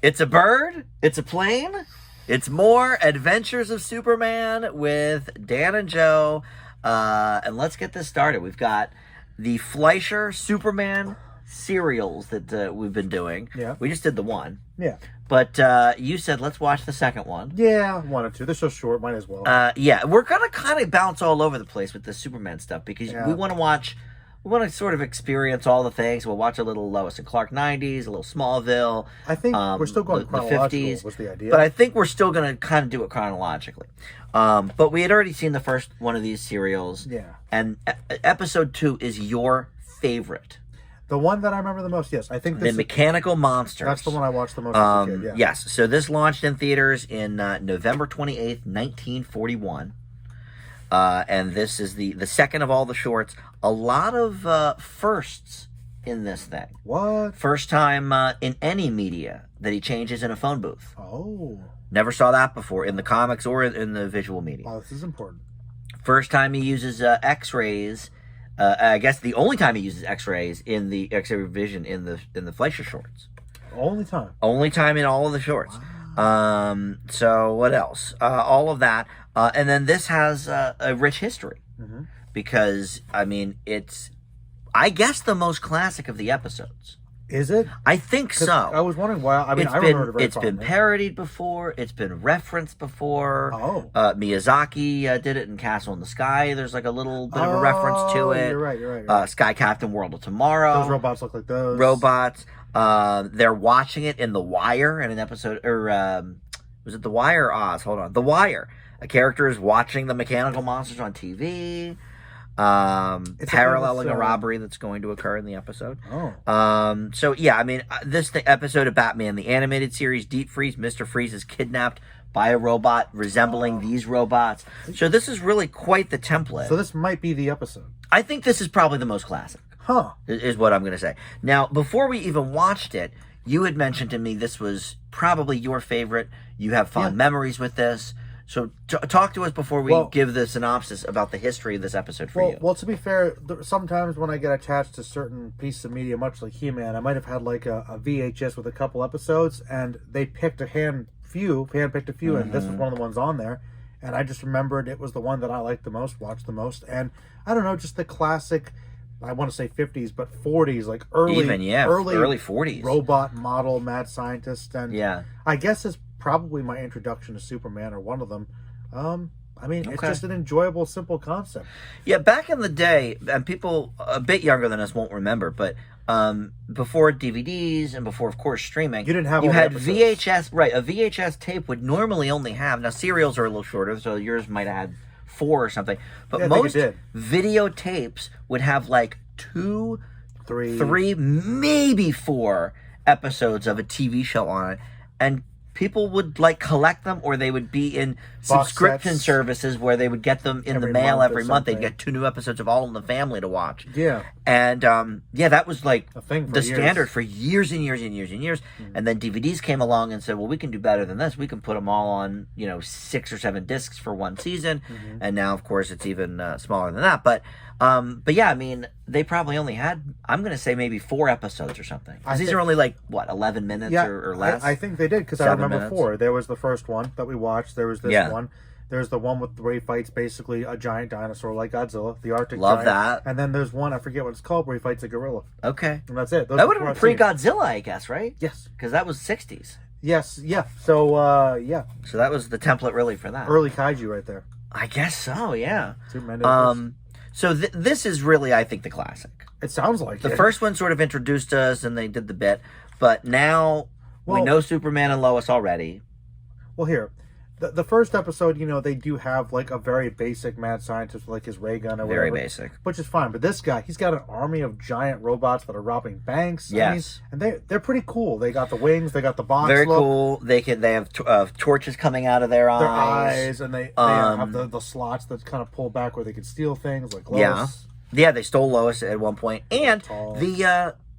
It's a bird. It's a plane. It's more Adventures of Superman with Dan and Joe. And let's get this started. We've got the Fleischer Superman serials that we've been doing. Yeah. We just did the one. Yeah. But you said let's watch the second one. Yeah, one or two. They're so short, might as well. Yeah, we're going to kind of bounce all over the place with the Superman stuff because we want to watch... We want to sort of experience all the things. We'll watch a little Lois and Clark 90s, a little Smallville. I think we're still going chronological was the idea. But I think we're still going to kind of do it chronologically. But we had already seen the first one of these serials. Yeah. And episode 2 is your favorite. The one that I remember the most, yes. I think The Mechanical Monsters. That's the one I watched the most as a kid, yeah. Yes. So this launched in theaters in November 28th, 1941. And this is the second of all the shorts. A lot of firsts in this thing. What? First time in any media that he changes in a phone booth. Oh. Never saw that before in the comics or in the visual media. Wow, this is important. First time he uses X-rays. I guess the only time he uses X-rays in the X-ray vision in the Fleischer shorts. Only time. Only time in all of the shorts. Wow. So what else? All of that. And then this has a rich history. Mm-hmm. Because, I mean, it's, I guess, the most classic of the episodes. Is it? I think so. I was wondering why. I mean, it's been parodied before. It's been referenced before. Oh. Miyazaki did it in Castle in the Sky. There's like a little bit of a reference to it. You're right. Sky Captain World of Tomorrow. Those robots look like those. Robots. They're watching it in The Wire in an episode, or was it The Wire or Oz? Hold on. The Wire. A character is watching the mechanical monsters on TV. Paralleling a robbery that's going to occur in the episode. Oh. So yeah, I mean, episode of Batman, the animated series, Deep Freeze, Mr. Freeze is kidnapped by a robot resembling these robots. So this is really quite the template. So this might be the episode. I think this is probably the most classic. Huh. Is what I'm going to say. Now, before we even watched it, you had mentioned to me this was probably your favorite. You have fond memories with this. So talk to us before we give the synopsis about the history of this episode for you. Well, to be fair, sometimes when I get attached to certain pieces of media, much like He-Man, I might have had like a VHS with a couple episodes, and they picked handpicked a few, and this was one of the ones on there. And I just remembered it was the one that I liked the most, watched the most, and I don't know, just the classic. I want to say 50s, but 40s, like early 40s robot model mad scientist, and yeah, I guess it's probably my introduction to Superman, or one of them. I mean, it's just an enjoyable, simple concept. Yeah, back in the day, and people a bit younger than us won't remember, but before DVDs and before, of course, streaming, you had VHS. Right, a VHS tape would normally only have, now serials are a little shorter, so yours might have had 4 or something, but most videotapes would have like 2, 3, maybe 4 episodes of a TV show on it, and people would like collect them, or they would be in subscription services where they would get them in the mail every month. They'd get 2 new episodes of All in the Family to watch. Yeah. And that was like a thing for the standard for years and years and years and years. Mm-hmm. And then DVDs came along and said, well, we can do better than this. We can put them all on, 6 or 7 discs for one season. Mm-hmm. And now, of course, it's even smaller than that. But yeah, I mean, they probably only had, I'm going to say maybe 4 episodes or something. Because these are only like, 11 minutes or less? I think they did, because I remember 4. There was the first one that we watched. There was this one. There's the one where he fights basically a giant dinosaur like Godzilla, the Arctic giant. That. And then there's one, I forget what it's called, where he fights a gorilla. Okay. And that's it. That would have been pre-Godzilla, I guess, right? Yes. Because that was 60s. Yes, yeah. So, yeah. So that was the template really for that. Early kaiju right there. I guess so, yeah. So this is really, I think, the classic. It sounds like the first one sort of introduced us, and they did the bit. But now we know Superman and Lois already. Well, here, the first episode, they do have like a very basic mad scientist with like his ray gun or whatever. Very basic. Which is fine. But this guy, he's got an army of giant robots that are robbing banks. Yes. And they're pretty cool. They got the wings, they got the box Very look. cool. They have torches coming out of their eyes. And they have the slots that kind of pull back where they can steal things like Lois. Yeah, they stole Lois at one point. And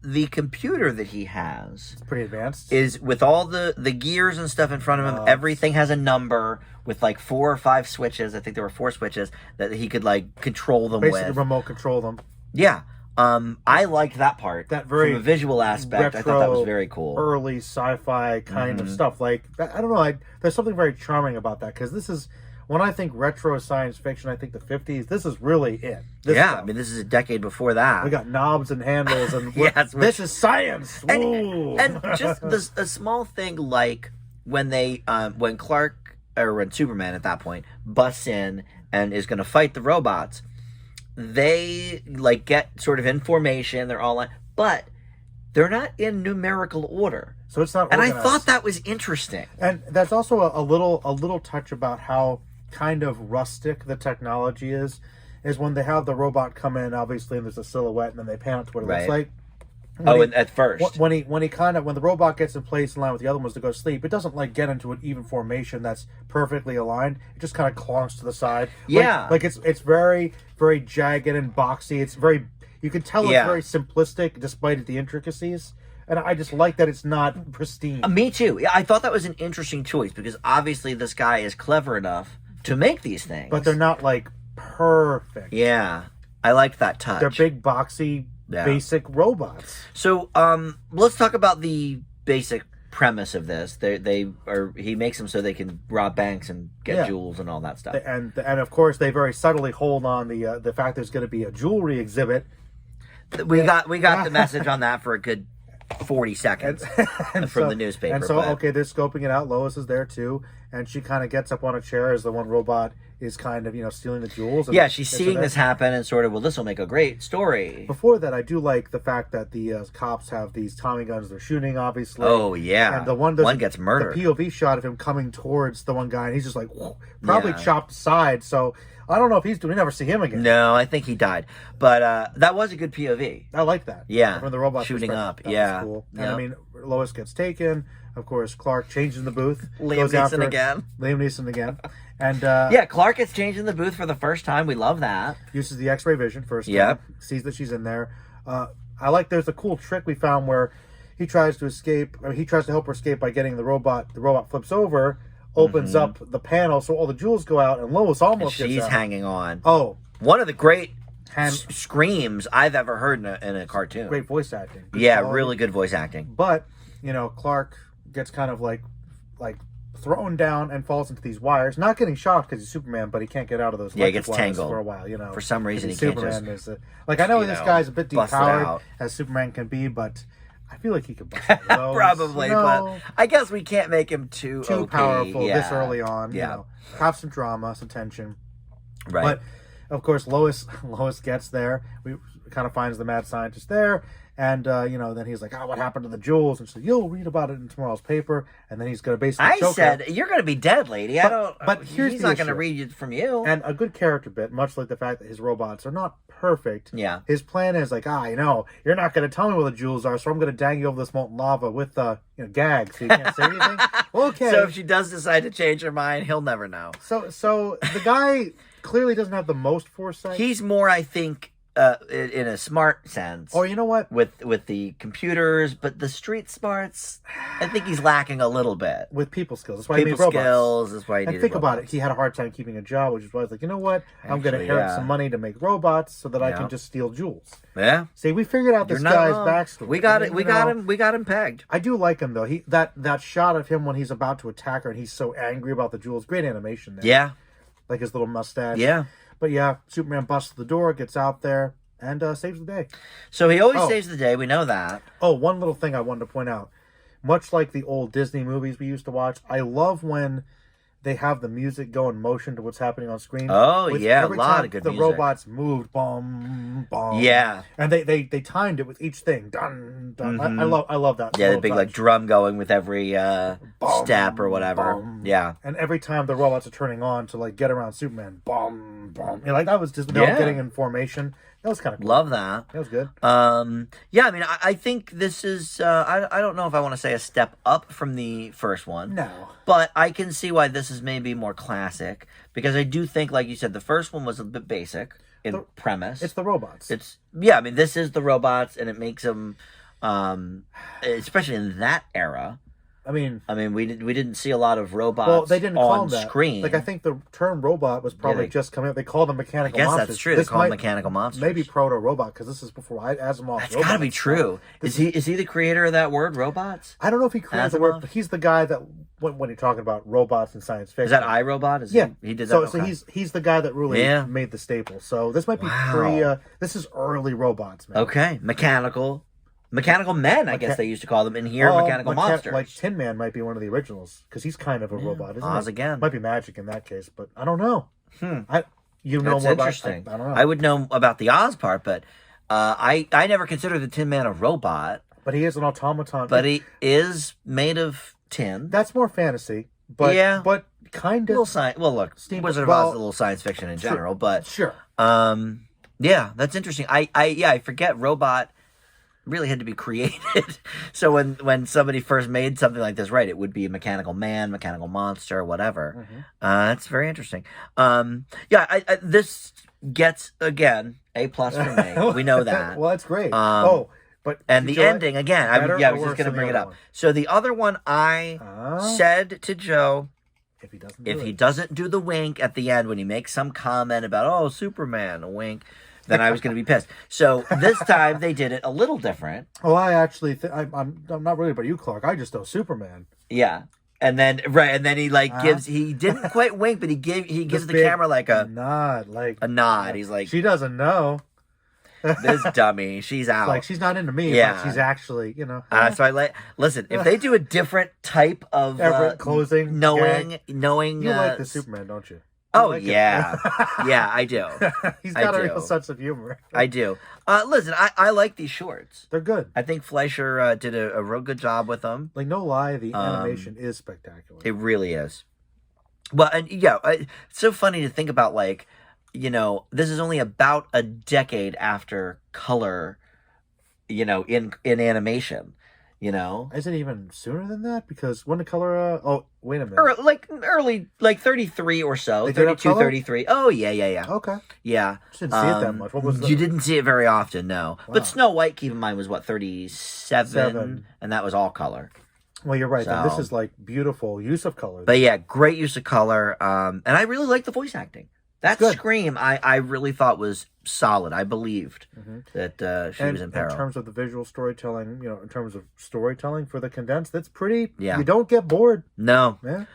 the computer that he has, it's pretty advanced, is with all the gears and stuff in front of him. Everything has a number with like 4 or 5 switches. I think there were 4 switches that he could like control them basically remote control them. Yeah. I liked that part. That very from a visual aspect, I thought that was very cool. Early sci-fi kind of stuff. Like, I don't know, there's something very charming about that, because this is, when I think retro science fiction, I think the 50s, this is really it. I mean, this is a decade before that. We got knobs and handles, and this is science. And just a small thing like when when Clark, or when Superman at that point, busts in and is going to fight the robots, they like get sort of in formation, they're all on, but they're not in numerical order. So it's not organized. And I thought that was interesting. And there's also a little touch about how kind of rustic the technology is when they have the robot come in, obviously, and there's a silhouette, and then they pan up to what it looks like. And at first, when the robot gets in place in line with the other ones to go to sleep, it doesn't like get into an even formation that's perfectly aligned. It just kind of clonks to the side. Like it's very, very jagged and boxy. It's very, you can tell it's very simplistic despite the intricacies. And I just like that it's not pristine. Me too. I thought that was an interesting choice, because obviously this guy is clever enough to make these things, but they're not like perfect. Yeah, I liked that touch. They're big, boxy, basic robots. So, let's talk about the basic premise of this. He makes them so they can rob banks and get jewels and all that stuff. And of course, they very subtly hold on the fact there's going to be a jewelry exhibit. We got the message on that for a good 40 seconds from the newspaper. And so, okay, they're scoping it out. Lois is there too, and she kind of gets up on a chair as the one robot is kind of, stealing the jewels. And she's seeing this happen and sort of, well, this will make a great story. Before that, I do like the fact that the cops have these Tommy guns they're shooting, obviously. Oh, yeah. And the one gets murdered. The POV shot of him coming towards the one guy, and he's just like, whoa, probably chopped aside. So I don't know if we never see him again. No, I think he died. But that was a good POV. I like that. Yeah. From the robot shooting up. That was cool. And I mean, Lois gets taken. Of course, Clark changes in the booth. Liam Neeson again. And Clark gets changed in the booth for the first time. We love that. Uses the X-ray vision first time. Sees that she's in there. I like, there's a cool trick we found where he tries to escape. He tries to help her escape by getting the robot. The robot flips over, opens up the panel, so all the jewels go out, and Lois almost gets out. She's hanging on. Oh. One of the great screams I've ever heard in a cartoon. Great voice acting. Really good voice acting. But, Clark gets kind of like thrown down and falls into these wires. Not getting shocked because he's Superman, but he can't get out of those he gets tangled for a while, For some reason he Superman can't just... I know this guy's a bit depowered as Superman can be, but I feel like he could bust those. Probably, but I guess we can't make him too OP. Powerful this early on. Have some drama, some tension. Right. But, of course, Lois gets there. We kind of finds the mad scientist there. And, then he's like, what happened to the jewels? And she's like, you'll read about it in tomorrow's paper. And then he's going to basically choke her. You're going to be dead, lady. But he's not going to read it from you. And a good character bit, much like the fact that his robots are not perfect. Yeah. His plan is like, you're not going to tell me where the jewels are, so I'm going to drag you over this molten lava with, gags, so you can't say anything. Okay. So if she does decide to change her mind, he'll never know. So the guy clearly doesn't have the most foresight. He's more, I think... in a smart sense. Or you know what? With the computers, but the street smarts, I think he's lacking a little bit. With people skills. That's why he made robots. Skills, that's why he needed think robots. about it. He had a hard time keeping a job, which is why I was like, you know what? I'm going to inherit some money to make robots so that I can just steal jewels. Yeah. See, we figured out this guy's backstory. We got it. We got him pegged. I do like him, though. That shot of him when he's about to attack her and he's so angry about the jewels. Great animation there. Yeah. Like his little mustache. Yeah. But yeah, Superman busts the door, gets out there, and saves the day. So he always saves the day. We know that. Oh, one little thing I wanted to point out. Much like the old Disney movies we used to watch, I love when they have the music go in motion to what's happening on screen. Oh, yeah, a lot of good music. The robots moved, boom, boom. Yeah. And they timed it with each thing. Dun, dun. I love that. Yeah, the big like drum going with every step or whatever. Boom. Yeah. And every time the robots are turning on to like get around Superman, boom, boom. That was just getting in formation. That was kind of cool. Love that. That was good. Yeah, I mean, I think this is, I don't know if I want to say a step up from the first one. No. But I can see why this is maybe more classic, because I do think, like you said, the first one was a bit basic in premise. It's the robots. I mean, this is the robots, and it makes them, especially in that era, I mean, we didn't see a lot of robots. Well, they didn't call on them that. screen. Like I think the term robot was probably just coming up. They called them mechanical monsters. That's true. They call them mechanical monsters. Maybe proto robot because this is before Asimov's. That's got to be true. Is he the creator of that word, robots? I don't know if he created the word, but he's the guy that when you're talking about robots and science fiction. Is that iRobot? He did that. So he's the guy that really made the staple. So this might be this is early robots, man. Okay, mechanical men, I guess they used to call them. In here, mechanical monsters. Like Tin Man might be one of the originals because he's kind of a robot, isn't Oz it? again. Might be magic in that case, but I don't know. That's more interesting. I don't know. I would know about the Oz part, but I never considered the Tin Man a robot. But he is an automaton. But he is made of tin. That's more fantasy. But but kind of little science. Well, look, Wizard of Oz is a little science fiction in general, but sure. Yeah, that's interesting. I forget robot really had to be created. So when somebody first made something like this, right, it would be a mechanical man, mechanical monster, whatever. That's very interesting. This gets again A+ for me. We know that. Well, that's great. But the ending again. I was just going to bring it up. So the other one, I said to Joe, if he doesn't do the wink at the end when he makes some comment about Superman, a wink, then I was going to be pissed. So this time they did it a little different. Oh, I actually, I'm not worried about you, Clark. I just know Superman. Yeah, and then he gives. He didn't quite wink, but he gives the camera like a nod. He's like, she doesn't know. This dummy, she's out. Like she's not into me. Yeah, but she's actually, So I listen. If they do a different type of closing, knowing, you like the Superman, don't you? Oh yeah, yeah, I do. He's got a real sense of humor. I do. Listen, I like these shorts. They're good. I think Fleischer did a real good job with them. Like no lie, the animation is spectacular. It really is. Well, and it's so funny to think about. Like, this is only about a decade after color. In animation. Is it even sooner than that? Because when the color wait a minute. Early 33 or so. They 32, 33. Oh yeah. Okay. Yeah. Didn't see it that much. What was You didn't see it very often, no. Wow. But Snow White, keep in mind, was 37, and that was all color. Well, you're right. So, this is beautiful use of color. But yeah, great use of color. And I really like the voice acting. That scream, I really thought was solid. I believed that she was in peril. In terms of the visual storytelling, in terms of storytelling for the condensed, that's pretty. Yeah. You don't get bored. No. Yeah.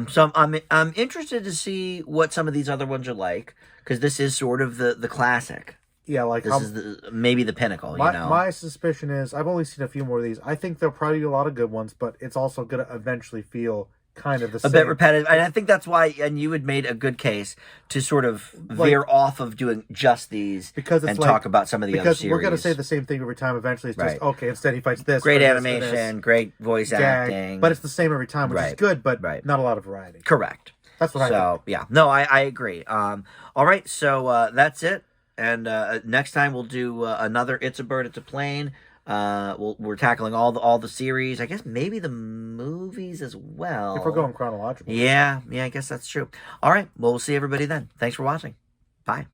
So I'm interested to see what some of these other ones are like, because this is sort of the classic. Yeah, this is maybe the pinnacle. My suspicion is I've only seen a few more of these. I think there'll probably be a lot of good ones, but it's also going to eventually feel kind of the same. A bit repetitive, and I think that's why. And you had made a good case to sort of veer off of doing just these and talk about some of the other series. Because we're going to say the same thing every time. Eventually, it's just okay. Instead, he fights this. Great animation, great voice acting, but it's the same every time, which is good, but not a lot of variety. Correct. That's what I think. So yeah, no, I agree. All right, so that's it. And next time we'll do another It's a Bird, It's a Plane. We're tackling all the series. I guess maybe the movies as well. If we're going chronological. Yeah, I guess that's true. All right, well, we'll see everybody then. Thanks for watching. Bye.